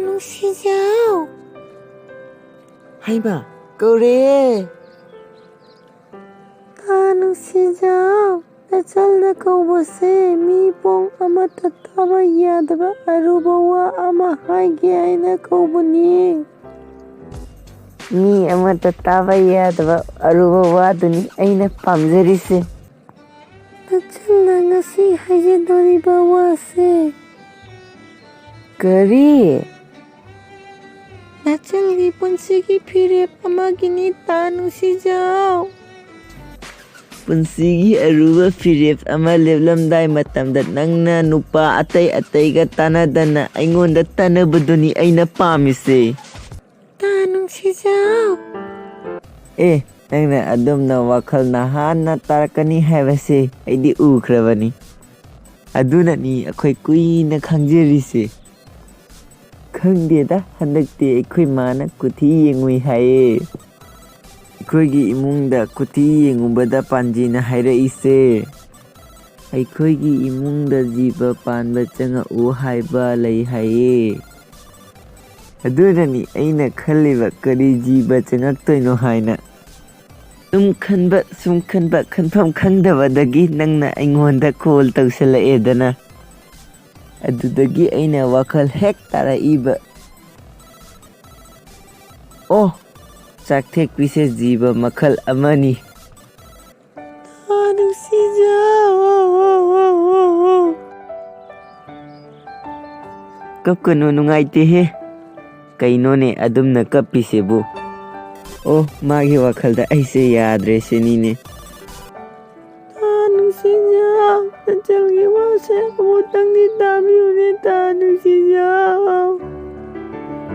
ꯅꯨꯡꯁꯤꯖꯥꯎ ꯍꯩꯃ ꯀꯧꯔꯦ ꯅꯨꯡꯁꯤꯖꯥꯎ ꯅꯆꯜꯅ ꯀꯧꯕꯁꯦ ꯃꯤ ꯄꯣꯡ ꯑꯃꯠꯇ ꯇꯥꯕ ꯌꯥꯗꯕ ꯑꯔꯨꯕ ꯋꯥ ꯑꯃ ꯍꯥꯏꯒꯦ ꯍꯥꯏꯅ ꯀꯧꯕꯅꯤ ꯃꯤ ꯑꯃꯠꯇ ꯇꯥꯕ ꯌꯥꯗꯕ ꯑꯔꯨꯕ ꯋꯥꯗꯨꯅꯤ ꯑꯩꯅ ꯄꯥꯝꯖꯔꯤꯁꯦ ꯅꯆꯜꯅ ꯉꯁꯤ ꯍꯥꯏꯖꯗꯣꯔꯤꯕ ꯋꯥꯁꯦ ꯀꯔꯤ ꯅꯆꯜꯒꯤ ꯄꯨꯟꯁꯤꯒꯤ ꯐꯤꯔꯦꯞ ꯑꯃꯒꯤꯅꯤ ꯅꯨꯡꯁꯤꯖꯥꯎ ꯄꯨꯟꯁꯤꯒꯤ ꯑꯔꯨꯕ ꯐꯤꯔꯦꯞ ꯑꯃ ꯂꯦꯞꯂꯝꯗꯥꯏ ꯃꯇꯝꯗ ꯅꯪꯅ ꯅꯨꯄꯥ ꯑꯇꯩꯒ ꯇꯥꯟꯅꯗꯅ ꯑꯩꯉꯣꯟꯗ ꯇꯥꯟꯅꯕꯗꯨꯅꯤ ꯑꯩꯅ ꯄꯥꯝꯃꯤꯁꯦ ꯅꯨꯡꯁꯤꯖꯥꯎ ꯅꯪꯅ ꯑꯗꯨꯝꯅ ꯋꯥꯈꯜ ꯅꯍꯥꯟꯅ ꯇꯥꯔꯛꯀꯅꯤ ꯍꯥꯏꯕꯁꯦ ꯑꯩꯗꯤ ꯎꯈ꯭ꯔꯕꯅꯤ ꯑꯗꯨꯅꯅꯤ ꯑꯩꯈꯣꯏ ꯀꯨꯏꯅ ꯈꯪꯖꯔꯤꯁꯦ ꯈꯪꯗꯦꯗ ꯍꯟꯗꯛꯇꯤ ꯑꯩꯈꯣꯏ ꯃꯥꯅ ꯀꯨꯊꯤ ꯌꯦꯡꯉꯨꯏ ꯍꯥꯏꯌꯦ ꯑꯩꯈꯣꯏꯒꯤ ꯏꯃꯨꯡꯗ ꯀꯨꯊꯤ ꯌꯦꯡꯉꯨꯕꯗ ꯄꯥꯟꯖꯤꯅ ꯍꯥꯏꯔꯛꯏꯁꯦ ꯑꯩꯈꯣꯏꯒꯤ ꯏꯃꯨꯡꯗ ꯖꯤꯕ ꯄꯥꯟꯕ ꯆꯪꯉꯛꯎ ꯍꯥꯏꯕꯂꯩ ꯍꯥꯏꯌꯦ ꯑꯗꯨꯅꯅꯤ ꯑꯩꯅ ꯈꯜꯂꯤꯕ ꯀꯔꯤ ꯖꯤꯕ ꯆꯪꯉꯛꯇꯣꯏꯅꯣ ꯍꯥꯏꯅ ꯁꯨꯝ ꯈꯟꯕ ꯈꯟꯐꯝ ꯈꯪꯗꯕꯗꯒꯤ ꯅꯪꯅ ꯑꯩꯉꯣꯟꯗ ꯀꯣꯜ ꯇꯧꯁꯜꯂꯛꯑꯦꯗꯅ ꯑꯗꯨꯗꯒꯤ ꯑꯩꯅ ꯋꯥꯈꯜ ꯍꯦꯛ ꯇꯥꯔꯛꯏꯕ ꯆꯥꯛꯊꯦꯛꯄꯤꯁꯦ ꯖꯤꯕ ꯃꯈꯜ ꯑꯃꯅꯤ ꯅꯨꯡꯁꯤꯖꯥꯎ ꯀꯞꯀꯅꯨ ꯅꯨꯡꯉꯥꯏꯇꯦꯍꯦ ꯀꯩꯅꯣꯅꯦ ꯑꯗꯨꯝꯅ ꯀꯞꯄꯤꯁꯤꯕꯨ ꯃꯥꯒꯤ ꯋꯥꯈꯜꯗ ꯑꯩꯁꯦ ꯌꯥꯗ꯭ꯔꯦ ꯁꯤꯅꯤꯅꯦ ꯅꯨꯡꯁꯤꯖꯥꯎ ꯅꯆꯜꯒꯤ ꯋꯥꯁꯦ ꯑꯃꯨꯛꯇꯪꯗꯤ ꯇꯥꯕꯤꯌꯨꯅꯦ ꯅꯨꯡꯁꯤꯖꯥꯎ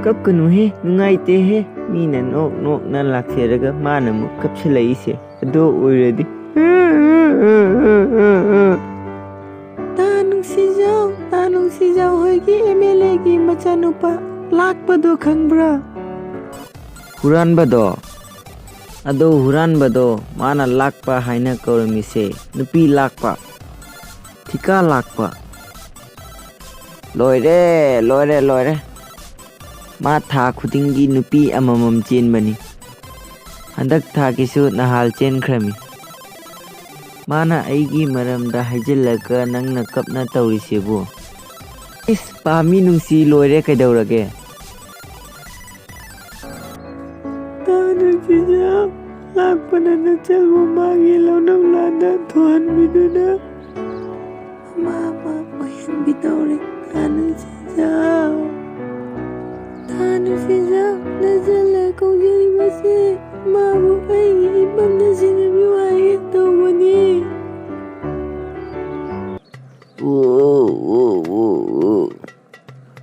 ꯀꯞꯀꯅꯨꯍꯦ ꯅꯨꯡꯉꯥꯏꯇꯦꯍꯦ ꯃꯤꯅ ꯅꯣꯛꯅ ꯂꯥꯛꯆꯔꯒ ꯃꯥꯅ ꯑꯃꯨꯛ ꯀꯞꯁꯤꯜꯂꯛꯏꯁꯦ ꯑꯗꯨ ꯑꯣꯏꯔꯗꯤ ꯅꯨꯡꯁꯤꯖꯥꯎ ꯍꯣꯏꯒꯤ MLAꯒꯤ ꯃꯆꯥꯅꯨꯄꯥ ꯂꯥꯛꯄꯗꯣ ꯈꯪꯕ꯭ꯔꯥ ꯍꯨꯔꯥꯟꯕꯗꯣ ꯃꯥꯅ ꯂꯥꯛꯄ ꯍꯥꯏꯅ ꯀꯧꯔꯝꯃꯤꯁꯦ ꯅꯨꯄꯤ ꯂꯥꯛꯄ ꯊꯤꯀꯥ ꯂꯥꯛꯄ ꯂꯣꯏꯔꯦ ꯃꯥ ꯊꯥ ꯈꯨꯗꯤꯡꯒꯤ ꯅꯨꯄꯤ ꯑꯃꯃꯝ ꯆꯦꯟꯕꯅꯤ ꯍꯟꯗꯛ ꯊꯥꯒꯤꯁꯨ ꯅꯍꯥꯜ ꯆꯦꯟꯈ꯭ꯔꯃꯤ ꯃꯥꯅ ꯑꯩꯒꯤ ꯃꯔꯝꯗ ꯍꯥꯏꯖꯤꯜꯂꯒ ꯅꯪꯅ ꯀꯞꯅ ꯇꯧꯔꯤꯁꯤꯕꯨ ꯄꯥꯝꯃꯤ ꯅꯨꯡꯁꯤ ꯂꯣꯏꯔꯦ ꯀꯩꯗꯧꯔꯒꯦ ꯅꯨꯡꯁꯤꯖꯥꯎ ꯂꯥꯛꯄꯅ ꯅꯆꯜꯕꯨ ꯃꯥꯒꯤ ꯂꯧꯅꯝ ꯂꯥꯟꯗ ꯊꯨꯍꯟꯕꯤꯗꯨꯅ ꯃꯃꯥ ꯑꯣꯏꯍꯟꯕꯤꯗꯧꯔꯦ ꯅꯨꯡꯁꯤꯖꯥꯎ ꯅꯆꯜꯅ ꯀꯧꯖꯔꯤꯕꯁꯦ ꯃꯥꯕꯨ ꯑꯩꯒꯤ ꯏꯄꯝꯗ ꯁꯤꯟꯅꯕꯤꯌꯨ ꯍꯥꯏꯒꯦ ꯇꯧꯕꯅꯤ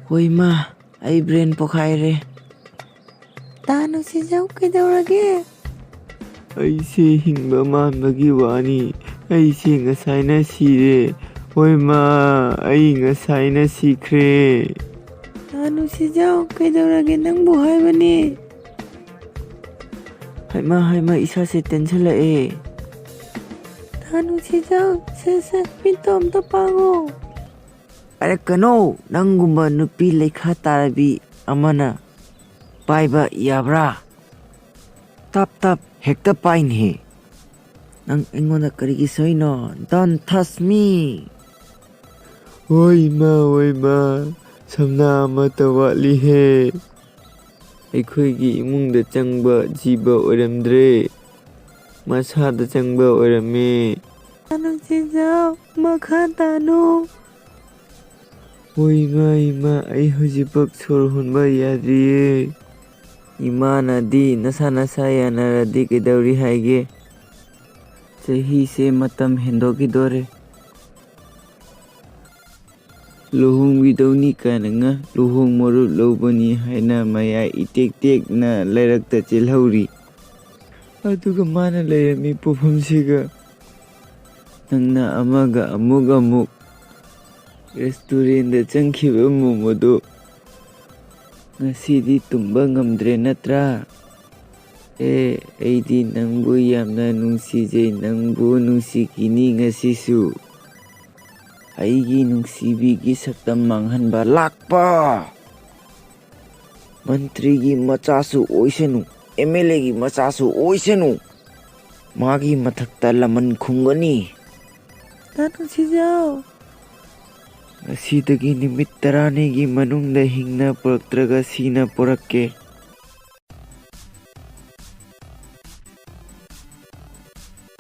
ꯍꯣꯏ ꯃꯥ ꯑꯩ ꯕ꯭ꯔꯦꯟ ꯄꯣꯈꯥꯏꯔꯦ ꯅꯨꯡꯁꯤꯖꯥꯎ ꯀꯩꯗꯧꯔꯒꯦ ꯑꯩꯁꯦ ꯍꯤꯡꯕ ꯃꯥꯟꯕꯒꯤ ꯋꯥꯅꯤ ꯑꯩꯁꯦ ꯉꯁꯥꯏꯅ ꯁꯤꯔꯦ ꯍꯣꯏ ꯃꯥ ꯑꯩ ꯉꯁꯥꯏꯅ ꯁꯤꯈ꯭ꯔꯦ ꯅꯨꯡꯁꯤꯖꯥꯎ ꯀꯩꯗꯧꯔꯒꯦ ꯅꯪꯕꯨ ꯍꯥꯏꯕꯅꯤ ꯍꯩꯃ ꯏꯁꯥꯁꯦ ꯇꯦꯟꯁꯜꯂꯛꯑꯦ ꯅꯨꯡꯁꯤꯖꯥꯎ ꯁꯦ ꯃꯤꯠꯇꯣ ꯑꯝꯇ ꯄꯥꯡꯉꯣ ꯄꯥꯏꯔꯛꯀꯅꯣ ꯅꯪꯒꯨꯝꯕ ꯅꯨꯄꯤ ꯂꯩꯈꯥ ꯇꯥꯔꯕꯤ ꯑꯃꯅ ꯄꯥꯏꯕ ꯌꯥꯕ꯭ꯔꯥ ꯇꯞ ꯍꯦꯛꯇ ꯄꯥꯏꯅꯦꯍꯦ ꯅꯪ ꯑꯩꯉꯣꯟꯗ ꯀꯔꯤꯒꯤ ꯁꯣꯏꯅꯣ ꯗꯣꯟ ꯊꯁ ꯃꯤ ꯍꯣꯏ ꯃꯥ ꯁꯝꯅꯥ ꯑꯃꯠꯇ ꯋꯥꯠꯂꯤꯍꯦ ꯑꯩꯈꯣꯏꯒꯤ ꯏꯃꯨꯡꯗ ꯆꯪꯕ ꯖꯤꯕ ꯑꯣꯏꯔꯝꯗ꯭ꯔꯦ ꯃꯁꯥꯗ ꯆꯪꯕ ꯑꯣꯏꯔꯝꯃꯦ ꯅꯨꯡꯁꯤꯖꯥꯎ ꯃꯈꯥ ꯇꯥꯅꯣ ꯍꯣꯏ ꯏꯃꯥ ꯑꯩ ꯍꯧꯖꯤꯛꯃꯛ ꯁꯣꯔ ꯍꯣꯟꯕ ꯌꯥꯗ꯭ꯔꯤꯌꯦ ꯏꯃꯥꯅꯗꯤ ꯅꯁꯥ ꯌꯥꯅꯔꯗꯤ ꯀꯩꯗꯧꯔꯤ ꯍꯥꯏꯒꯦ ꯆꯍꯤꯁꯦ ꯃꯇꯝ ꯍꯦꯟꯗꯣꯛꯈꯤꯗꯣꯔꯦ ꯂꯨꯍꯣꯡꯕꯤꯗꯧꯅꯤ ꯀꯥꯏꯅ ꯂꯨꯍꯣꯡ ꯃꯔꯨꯞ ꯂꯧꯕꯅꯤ ꯍꯥꯏꯅ ꯃꯌꯥꯏ ꯏꯇꯦꯛ ꯇꯦꯛꯅ ꯂꯩꯔꯛꯇ ꯆꯦꯜꯍꯧꯔꯤ ꯑꯗꯨꯒ ꯃꯥꯅ ꯂꯩꯔꯝꯃꯤ ꯄꯣꯠꯐꯝꯁꯤꯒ ꯅꯪꯅ ꯑꯃꯒ ꯑꯃꯨꯛ ꯔꯦꯁꯇꯨꯔꯦꯟꯗ ꯆꯪꯈꯤꯕ ꯃꯣꯃꯣꯗꯣ ꯉꯁꯤꯗꯤ ꯇꯨꯝꯕ ꯉꯝꯗ꯭ꯔꯦ ꯅꯠꯇ꯭ꯔꯥ ꯑꯩꯗꯤ ꯅꯪꯕꯨ ꯌꯥꯝꯅ ꯅꯨꯡꯁꯤꯖꯩ ꯅꯪꯕꯨ ꯅꯨꯡꯁꯤꯈꯤꯅꯤ ꯉꯁꯤꯁꯨ ꯑꯩꯒꯤ ꯅꯨꯡꯁꯤꯕꯤꯒꯤ ꯁꯛꯇꯝ ꯃꯥꯡꯍꯟꯕ ꯂꯥꯛꯄ ꯃꯟꯇ꯭ꯔꯤꯒꯤ ꯃꯆꯥꯁꯨ ꯑꯣꯏꯁꯅꯨ MLAꯒꯤ ꯃꯆꯥꯁꯨ ꯑꯣꯏꯁꯅꯨ ꯃꯥꯒꯤ ꯃꯊꯛꯇ ꯂꯃꯟ ꯈꯨꯝꯒꯅꯤ ꯗꯥ ꯅꯨꯡꯁꯤꯖꯥꯎ ꯉꯁꯤꯗꯒꯤ ꯅꯨꯃꯤꯠ 10ꯅꯤꯒꯤ ꯃꯅꯨꯡꯗ ꯍꯤꯡꯅ ꯄꯨꯔꯛꯇ꯭ꯔꯒ ꯁꯤꯅ ꯄꯨꯔꯛꯀꯦ